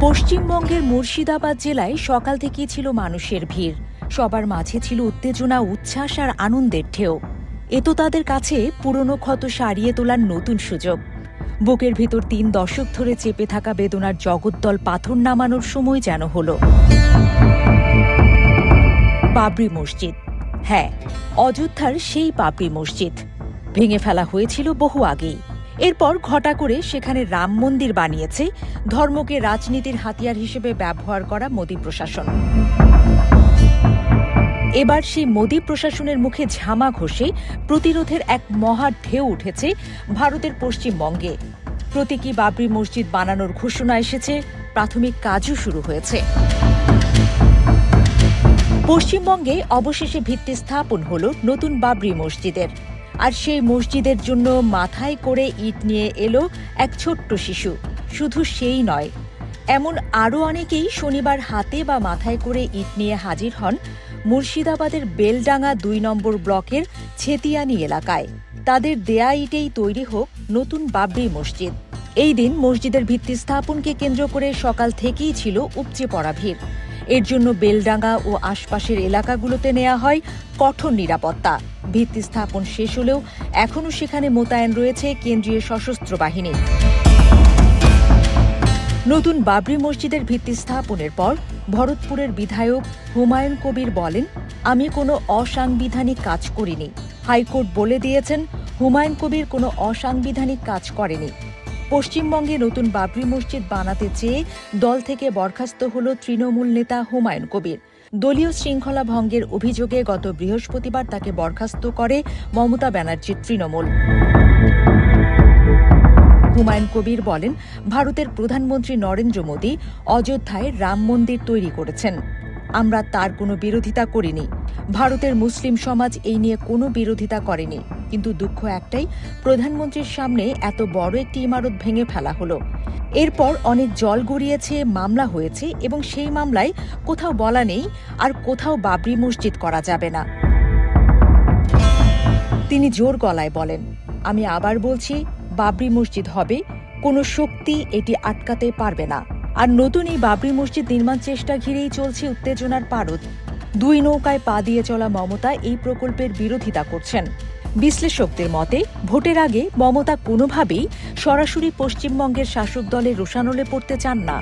পশ্চিমবঙ্গের মুর্শিদাবাদ জেলায় সকাল থেকেই ছিল মানুষের ভিড়। সবার মাঝে ছিল উত্তেজনা, উচ্ছ্বাস আর আনন্দের ঢেউ। এ তো তাদের কাছে পুরনো ক্ষত সারিয়ে তোলার নতুন সুযোগ। বুকের ভিতর ৩ দশক ধরে চেপে থাকা বেদনার জগদ্দল পাথর নামানোর সময় যেন হলো। বাবরি মসজিদ, হ্যাঁ, অযোধ্যার সেই বাবরি মসজিদ ভেঙে ফেলা হয়েছিল বহু আগেই। এরপর ঘটা করে সেখানে রাম মন্দির বানিয়েছে ধর্মকে রাজনীতির হাতিয়ার হিসেবে ব্যবহার করা মোদী প্রশাসন। এবার সেই মোদী প্রশাসনের মুখে ঝামা ঘষে প্রতিরোধের এক মহা ঢেউ উঠেছে ভারতের পশ্চিমবঙ্গে। প্রতীকী বাবরি মসজিদ বানানোর ঘোষণা এসেছে, প্রাথমিক কাজও শুরু হয়েছে। পশ্চিমবঙ্গে অবশেষে ভিত্তি স্থাপন হল নতুন বাবরি মসজিদের। আর সেই মসজিদের জন্য মাথায় করে ইট নিয়ে এলো এক ছোট্ট শিশু। শুধু সেই নয়, এমন আরও অনেকেই শনিবার হাতে বা মাথায় করে ইট নিয়ে হাজির হন মুর্শিদাবাদের বেলডাঙ্গা ২ নম্বর ব্লকের ছেতিয়ানি এলাকায়। তাদের দেয়া ইটেই তৈরি হোক নতুন বাবরি মসজিদ। এই দিন মসজিদের ভিত্তি স্থাপনকে কেন্দ্র করে সকাল থেকেই ছিল উপচে পড়া ভিড়। এর জন্য বেলডাঙ্গা ও আশপাশের এলাকাগুলোতে নেওয়া হয় কঠোর নিরাপত্তা। ভিত্তি স্থাপন শেষ হলেও এখনও সেখানে মোতায়েন রয়েছে কেন্দ্রীয় সশস্ত্র বাহিনী। নতুন বাবরি মসজিদের ভিত্তি স্থাপনের পর ভরতপুরের বিধায়ক হুমায়ুন কবির বলেন, আমি কোনো অসাংবিধানিক কাজ করিনি। হাইকোর্ট বলে দিয়েছেন হুমায়ুন কবির কোনো অসাংবিধানিক কাজ করেনি। পশ্চিমবঙ্গে নতুন বাবরি মসজিদ বানাতে চেয়ে দল থেকে বরখাস্ত হল তৃণমূল নেতা হুমায়ুন কবির। দলীয় শৃঙ্খলা ভঙ্গের অভিযোগে গত বৃহস্পতিবার তাকে বরখাস্ত করে মমতা ব্যানার্জির তৃণমূল। হুমায়ুন কবির বলেন, ভারতের প্রধানমন্ত্রী নরেন্দ্র মোদী অযোধ্যায় রাম মন্দির তৈরি করেছেন। আমরা তার কোনো বিরোধিতা করিনি। ভারতের মুসলিম সমাজ এই নিয়ে কোনো বিরোধিতা করেনি। কিন্তু দুঃখ একটাই, প্রধানমন্ত্রীর সামনে এত বড় একটি ইমারত ভেঙে ফেলা হলো। এরপর অনেক জল গড়িয়েছে, মামলা হয়েছে এবং সেই মামলায় কোথাও বলা নেই আর কোথাও বাবরি মসজিদ করা যাবে না। তিনি জোর গলায় বলেন, আমি আবার বলছি, বাবরি মসজিদ হবে, কোনো শক্তি এটি আটকাতে পারবে না। আর নতুন এই বাবরি মসজিদ নির্মাণ চেষ্টা ঘিরেই চলছে উত্তেজনার পারদ। ২ নৌকায় পা দিয়ে চলা মমতা এই প্রকল্পের বিরোধিতা করছেন। বিশ্লেষকদের মতে, ভোটের আগে মমতা কোনোভাবেই সরাসরি পশ্চিমবঙ্গের শাসক দলের রোষানলে পড়তে চান না।